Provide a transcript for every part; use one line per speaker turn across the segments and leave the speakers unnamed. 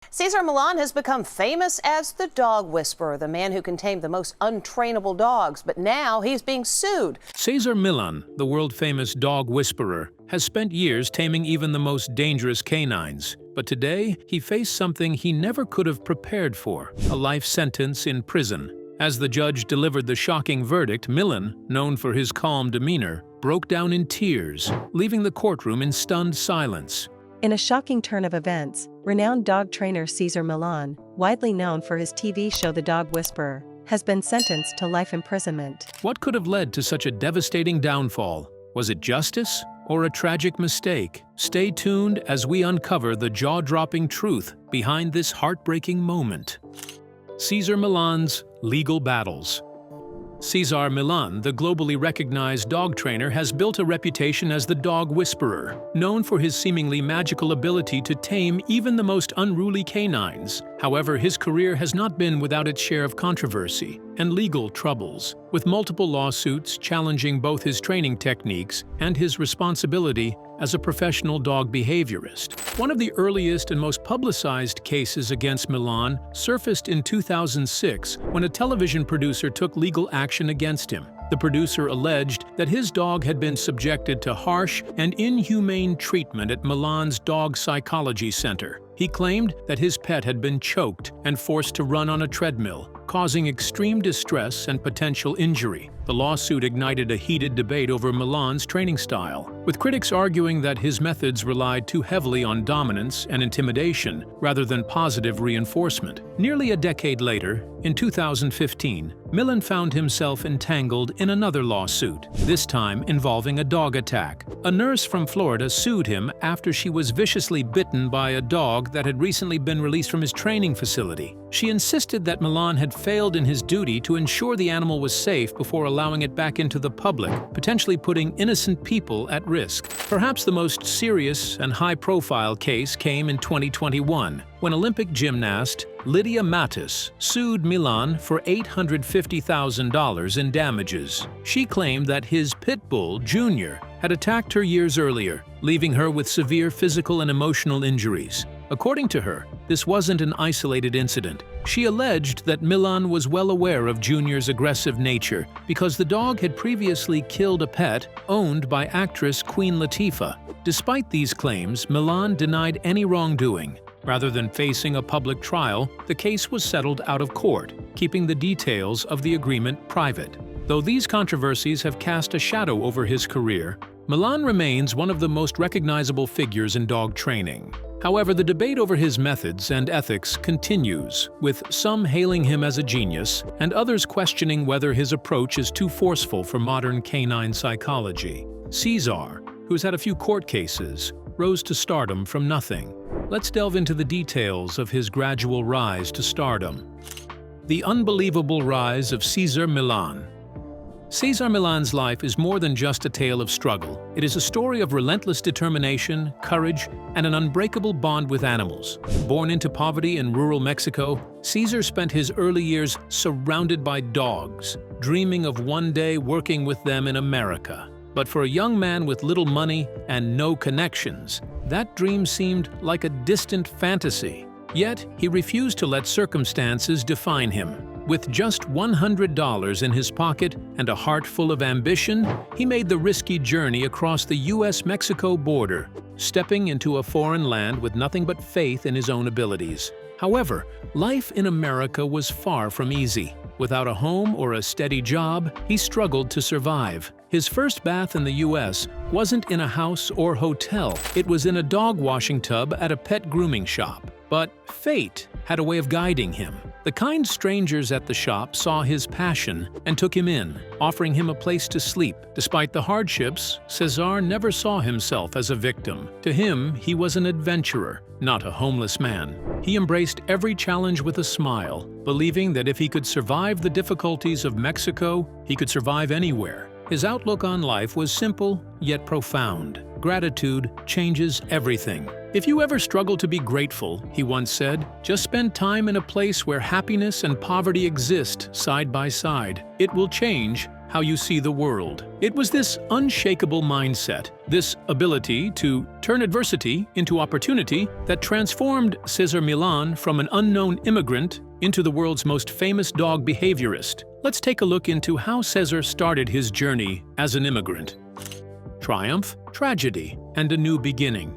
Cesar Milan has become famous as the dog whisperer, the man who can tame the most untrainable dogs, but now he's being sued.
Cesar Millan, the world-famous dog whisperer, has spent years taming even the most dangerous canines. But today, he faced something he never could have prepared for: a life sentence in prison. As the judge delivered the shocking verdict, Millan, known for his calm demeanor, broke down in tears, leaving the courtroom in stunned silence.
In a shocking turn of events, renowned dog trainer Cesar Milan, widely known for his TV show The Dog Whisperer, has been sentenced to life imprisonment.
What could have led to such a devastating downfall? Was it justice or a tragic mistake? Stay tuned as we uncover the jaw-dropping truth behind this heartbreaking moment. Cesar Milan's legal battles. Cesar Milan, the globally recognized dog trainer, has built a reputation as the dog whisperer, known for his seemingly magical ability to tame even the most unruly canines. However, his career has not been without its share of controversy and legal troubles, with multiple lawsuits challenging both his training techniques and his responsibility as a professional dog behaviorist. One of the earliest and most publicized cases against Milan surfaced in 2006 when a television producer took legal action against him. The producer alleged that his dog had been subjected to harsh and inhumane treatment at Milan's Dog Psychology Center. He claimed that his pet had been choked and forced to run on a treadmill, causing extreme distress and potential injury. The lawsuit ignited a heated debate over Milan's training style, with critics arguing that his methods relied too heavily on dominance and intimidation rather than positive reinforcement. Nearly a decade later, in 2015, Millan found himself entangled in another lawsuit, this time involving a dog attack. A nurse from Florida sued him after she was viciously bitten by a dog that had recently been released from his training facility. She insisted that Milan had failed in his duty to ensure the animal was safe before allowing it back into the public, potentially putting innocent people at risk. Perhaps the most serious and high-profile case came in 2021, when Olympic gymnast Lydia Matus sued Milan for $850,000 in damages. She claimed that his pit bull, Junior, had attacked her years earlier, leaving her with severe physical and emotional injuries. According to her, this wasn't an isolated incident. She alleged that Milan was well aware of Junior's aggressive nature because the dog had previously killed a pet owned by actress Queen Latifah. Despite these claims, Milan denied any wrongdoing. Rather than facing a public trial, the case was settled out of court, keeping the details of the agreement private. Though these controversies have cast a shadow over his career, Milan remains one of the most recognizable figures in dog training. However, the debate over his methods and ethics continues, with some hailing him as a genius and others questioning whether his approach is too forceful for modern canine psychology. Cesar, who's had a few court cases, rose to stardom from nothing. Let's delve into the details of his gradual rise to stardom. The unbelievable rise of Cesar Milan. Cesar Milan's life is more than just a tale of struggle. It is a story of relentless determination, courage, and an unbreakable bond with animals. Born into poverty in rural Mexico, Cesar spent his early years surrounded by dogs, dreaming of one day working with them in America. But for a young man with little money and no connections, that dream seemed like a distant fantasy. Yet, he refused to let circumstances define him. With just $100 in his pocket and a heart full of ambition, he made the risky journey across the US-Mexico border, stepping into a foreign land with nothing but faith in his own abilities. However, life in America was far from easy. Without a home or a steady job, he struggled to survive. His first bath in the US wasn't in a house or hotel. It was in a dog washing tub at a pet grooming shop. But fate had a way of guiding him. The kind strangers at the shop saw his passion and took him in, offering him a place to sleep. Despite the hardships, Cesar never saw himself as a victim. To him, he was an adventurer, not a homeless man. He embraced every challenge with a smile, believing that if he could survive the difficulties of Mexico, he could survive anywhere. His outlook on life was simple, yet profound. Gratitude changes everything. If you ever struggle to be grateful, he once said, just spend time in a place where happiness and poverty exist side by side. It will change how you see the world. It was this unshakable mindset, this ability to turn adversity into opportunity that transformed Cesar Milan from an unknown immigrant into the world's most famous dog behaviorist. Let's take a look into how Cesar started his journey as an immigrant. Triumph, tragedy, and a new beginning.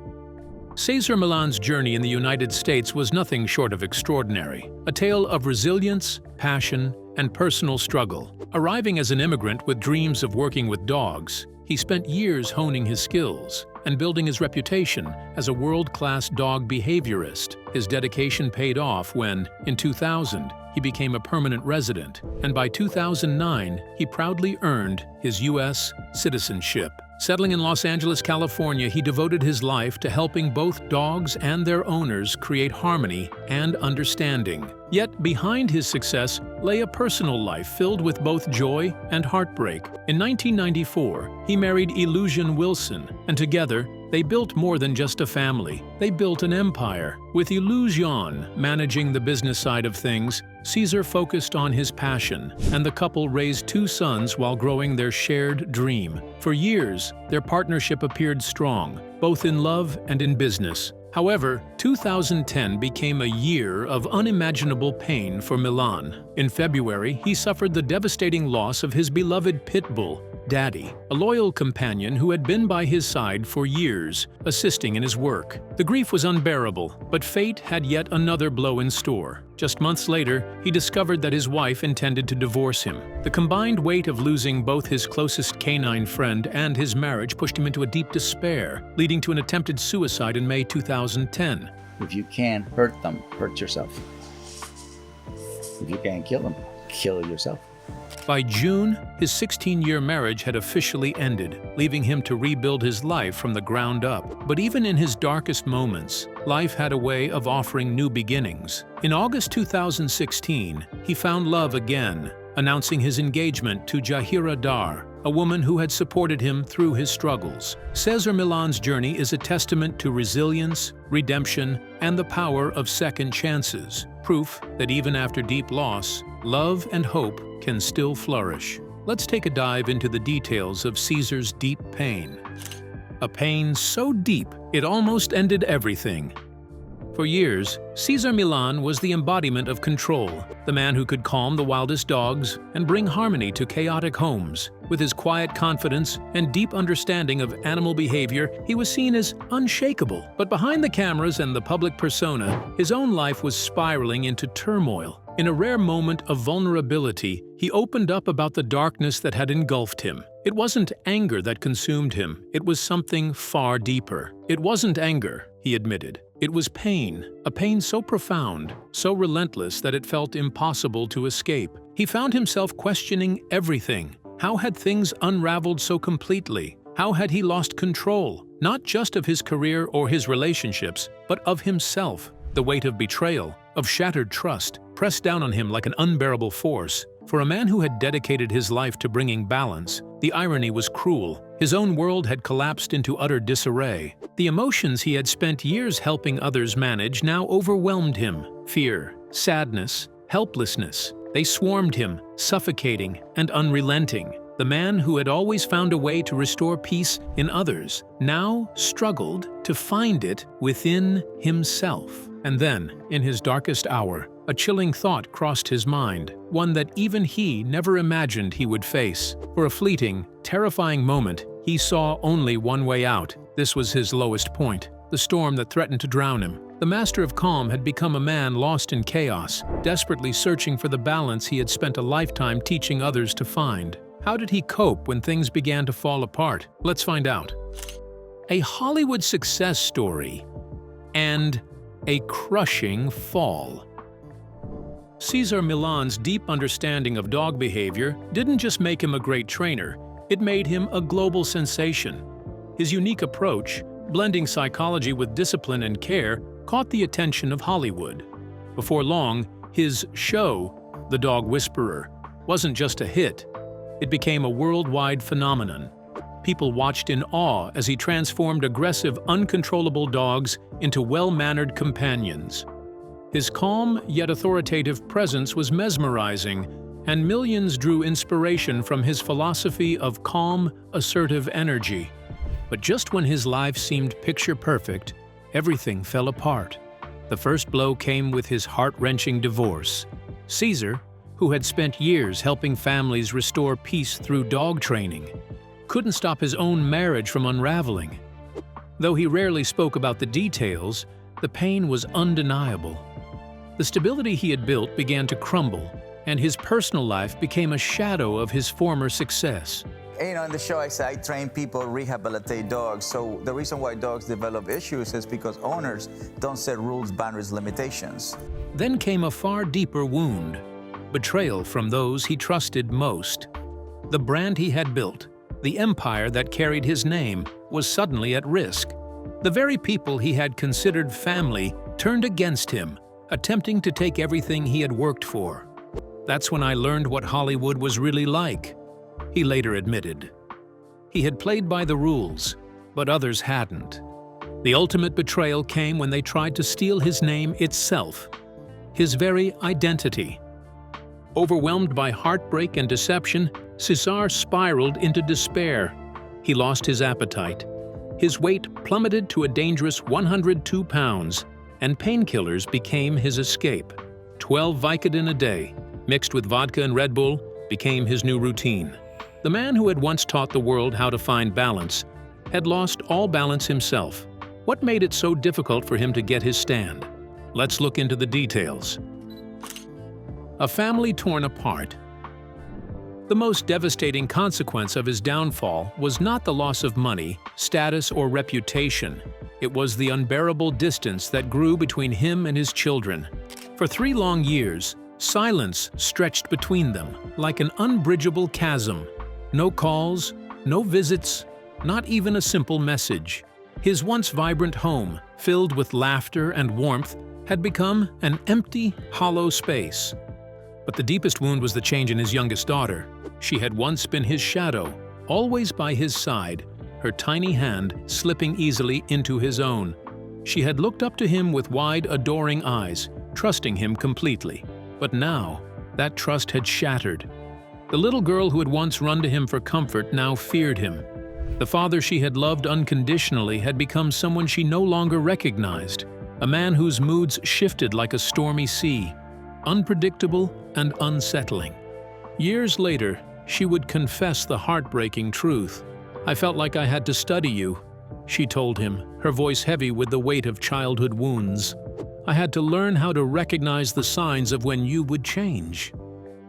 Cesar Millan's journey in the United States was nothing short of extraordinary, a tale of resilience, passion, and personal struggle. Arriving as an immigrant with dreams of working with dogs, he spent years honing his skills and building his reputation as a world-class dog behaviorist. His dedication paid off when, in 2000, he became a permanent resident, and by 2009, he proudly earned his U.S. citizenship. Settling in Los Angeles, California, he devoted his life to helping both dogs and their owners create harmony and understanding. Yet behind his success lay a personal life filled with both joy and heartbreak. In 1994, he married Illusion Wilson, and together they built more than just a family. They built an empire. With Illusion managing the business side of things, Cesar focused on his passion, and the couple raised 2 sons while growing their shared dream. For years, their partnership appeared strong, both in love and in business. However, 2010 became a year of unimaginable pain for Milan. In February, he suffered the devastating loss of his beloved pit bull, Daddy, a loyal companion who had been by his side for years, assisting in his work. The grief was unbearable, but fate had yet another blow in store. Just months later, he discovered that his wife intended to divorce him. The combined weight of losing both his closest canine friend and his marriage pushed him into a deep despair, leading to an attempted suicide in May 2010.
If you can't hurt them, hurt yourself. If you can't kill them, kill yourself.
By June, his 16-year marriage had officially ended, leaving him to rebuild his life from the ground up. But even in his darkest moments, life had a way of offering new beginnings. In August 2016, he found love again, announcing his engagement to Jahira Dar, a woman who had supported him through his struggles. Cesar Milan's journey is a testament to resilience, redemption, and the power of second chances, proof that even after deep loss, love and hope can still flourish. Let's take a dive into the details of Cesar's deep pain. A pain so deep, it almost ended everything. For years, Cesar Milan was the embodiment of control, the man who could calm the wildest dogs and bring harmony to chaotic homes. With his quiet confidence and deep understanding of animal behavior, he was seen as unshakable. But behind the cameras and the public persona, his own life was spiraling into turmoil. In a rare moment of vulnerability, he opened up about the darkness that had engulfed him. It wasn't anger that consumed him, it was something far deeper. It wasn't anger, he admitted. It was pain, a pain so profound, so relentless that it felt impossible to escape. He found himself questioning everything. How had things unraveled so completely? How had he lost control, not just of his career or his relationships, but of himself? The weight of betrayal, of shattered trust, pressed down on him like an unbearable force. For a man who had dedicated his life to bringing balance, the irony was cruel. His own world had collapsed into utter disarray. The emotions he had spent years helping others manage now overwhelmed him. Fear, sadness, helplessness. They swarmed him, suffocating and unrelenting. The man who had always found a way to restore peace in others now struggled to find it within himself. And then, in his darkest hour, a chilling thought crossed his mind, one that even he never imagined he would face. For a fleeting, terrifying moment, he saw only one way out. This was his lowest point, the storm that threatened to drown him. The master of calm had become a man lost in chaos, desperately searching for the balance he had spent a lifetime teaching others to find. How did he cope when things began to fall apart? Let's find out. A Hollywood success story and a crushing fall. Cesar Milan's deep understanding of dog behavior didn't just make him a great trainer, it made him a global sensation. His unique approach, blending psychology with discipline and care, caught the attention of Hollywood. Before long, his show, The Dog Whisperer, wasn't just a hit. It became a worldwide phenomenon. People watched in awe as he transformed aggressive, uncontrollable dogs into well-mannered companions. His calm yet authoritative presence was mesmerizing, and millions drew inspiration from his philosophy of calm, assertive energy. But just when his life seemed picture-perfect, everything fell apart. The first blow came with his heart-wrenching divorce. Cesar, who had spent years helping families restore peace through dog training, couldn't stop his own marriage from unraveling. Though he rarely spoke about the details, the pain was undeniable. The stability he had built began to crumble, and his personal life became a shadow of his former success.
You know, in the show, I say I train people rehabilitate dogs. So the reason why dogs develop issues is because owners don't set rules, boundaries, limitations.
Then came a far deeper wound: betrayal from those he trusted most. The brand he had built, the empire that carried his name, was suddenly at risk. The very people he had considered family turned against him, attempting to take everything he had worked for. That's when I learned what Hollywood was really like, he later admitted. He had played by the rules, but others hadn't. The ultimate betrayal came when they tried to steal his name itself, his very identity. Overwhelmed by heartbreak and deception, Cesar spiraled into despair. He lost his appetite. His weight plummeted to a dangerous 102 pounds, and painkillers became his escape. 12 Vicodin a day, mixed with vodka and Red Bull, became his new routine. The man who had once taught the world how to find balance had lost all balance himself. What made it so difficult for him to get his stand? Let's look into the details. A family torn apart. The most devastating consequence of his downfall was not the loss of money, status, or reputation. It was the unbearable distance that grew between him and his children. For 3 long years, silence stretched between them, like an unbridgeable chasm. No calls, no visits, not even a simple message. His once vibrant home, filled with laughter and warmth, had become an empty, hollow space. But the deepest wound was the change in his youngest daughter. She had once been his shadow, always by his side, her tiny hand slipping easily into his own. She had looked up to him with wide, adoring eyes, trusting him completely. But now, that trust had shattered. The little girl who had once run to him for comfort now feared him. The father she had loved unconditionally had become someone she no longer recognized, a man whose moods shifted like a stormy sea, unpredictable and unsettling. Years later, she would confess the heartbreaking truth. "I felt like I had to study you," she told him, her voice heavy with the weight of childhood wounds. "I had to learn how to recognize the signs of when you would change."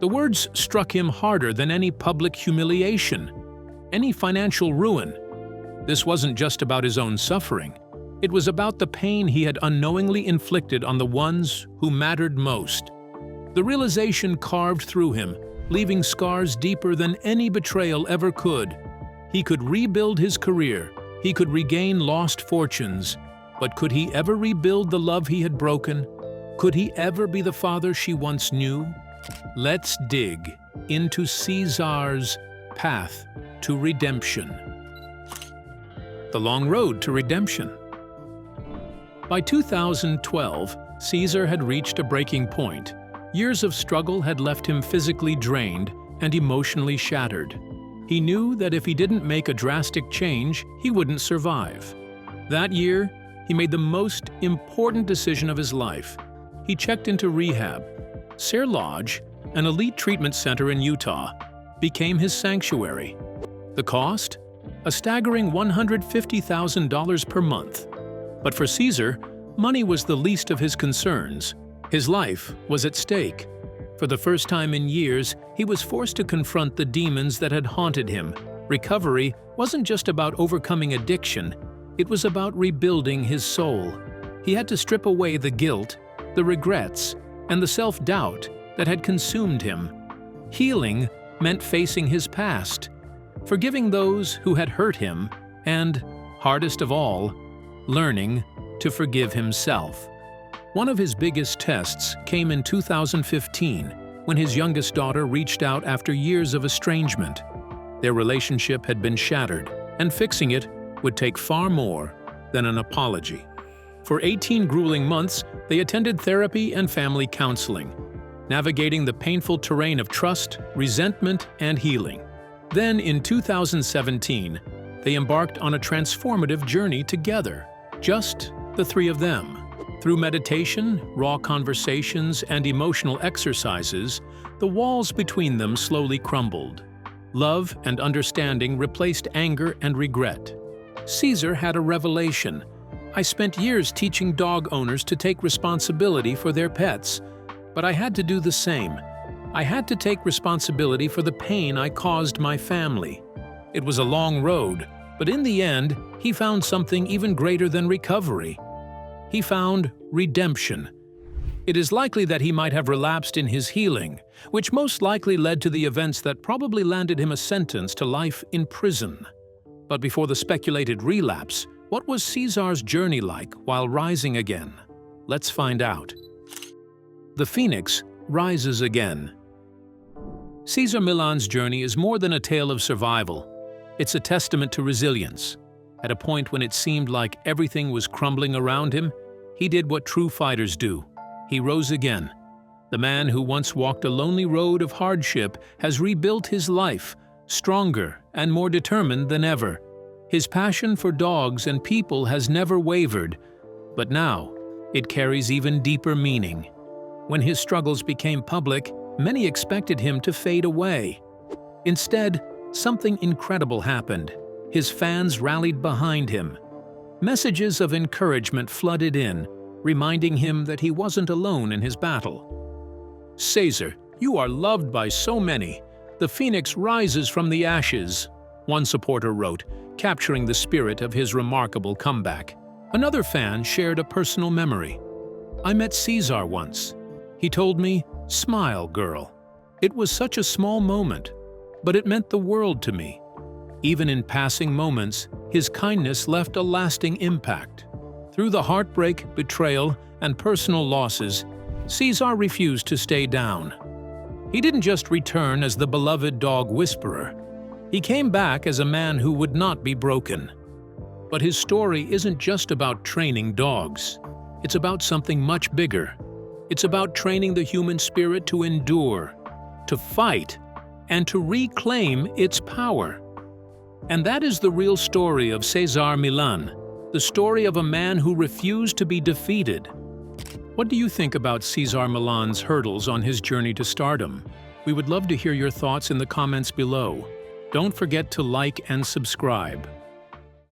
The words struck him harder than any public humiliation, any financial ruin. This wasn't just about his own suffering. It was about the pain he had unknowingly inflicted on the ones who mattered most. The realization carved through him, leaving scars deeper than any betrayal ever could. He could rebuild his career, he could regain lost fortunes, but could he ever rebuild the love he had broken? Could he ever be the father she once knew? Let's dig into Cesar's path to redemption. The long road to redemption. By 2012, Cesar had reached a breaking point. Years of struggle had left him physically drained and emotionally shattered. He knew that if he didn't make a drastic change, he wouldn't survive. That year, he made the most important decision of his life. He checked into rehab. Cesar Lodge, an elite treatment center in Utah, became his sanctuary. The cost? A staggering $150,000 per month. But for Cesar, money was the least of his concerns. His life was at stake. For the first time in years, he was forced to confront the demons that had haunted him. Recovery wasn't just about overcoming addiction, it was about rebuilding his soul. He had to strip away the guilt, the regrets, and the self-doubt that had consumed him. Healing meant facing his past, forgiving those who had hurt him, and, hardest of all, learning to forgive himself. One of his biggest tests came in 2015, when his youngest daughter reached out after years of estrangement. Their relationship had been shattered, and fixing it would take far more than an apology. For 18 grueling months, they attended therapy and family counseling. navigating the painful terrain of trust, resentment, and healing. Then, in 2017, they embarked on a transformative journey together, just the three of them. Through meditation, raw conversations, and emotional exercises, the walls between them slowly crumbled. Love and understanding replaced anger and regret. Cesar had a revelation. I spent years teaching dog owners to take responsibility for their pets, but I had to do the same. I had to take responsibility for the pain I caused my family. It was a long road, but in the end, he found something even greater than recovery. He found redemption. It is likely that he might have relapsed in his healing, which most likely led to the events that probably landed him a sentence to life in prison. But before the speculated relapse, what was Cesar's journey like while rising again? Let's find out. The Phoenix rises again. Cesar Milan's journey is more than a tale of survival. It's a testament to resilience. At a point when it seemed like everything was crumbling around him, he did what true fighters do. He rose again. The man who once walked a lonely road of hardship has rebuilt his life, stronger and more determined than ever. His passion for dogs and people has never wavered, but now it carries even deeper meaning. When his struggles became public, many expected him to fade away. Instead, something incredible happened. His fans rallied behind him. Messages of encouragement flooded in, reminding him that he wasn't alone in his battle. "Cesar, you are loved by so many. The phoenix rises from the ashes," one supporter wrote, capturing the spirit of his remarkable comeback. Another fan shared a personal memory. "I met Cesar once. He told me, 'Smile, girl.' It was such a small moment, but it meant the world to me. Even in passing moments, his kindness left a lasting impact. Through the heartbreak, betrayal, and personal losses, Cesar refused to stay down. He didn't just return as the beloved dog whisperer. He came back as a man who would not be broken. But his story isn't just about training dogs. It's about something much bigger. It's about training the human spirit to endure, to fight, and to reclaim its power. And that is the real story of Cesar Milan, the story of a man who refused to be defeated. What do you think about Cesar Milan's hurdles on his journey to stardom? We would love to hear your thoughts in the comments below. Don't forget to like and subscribe.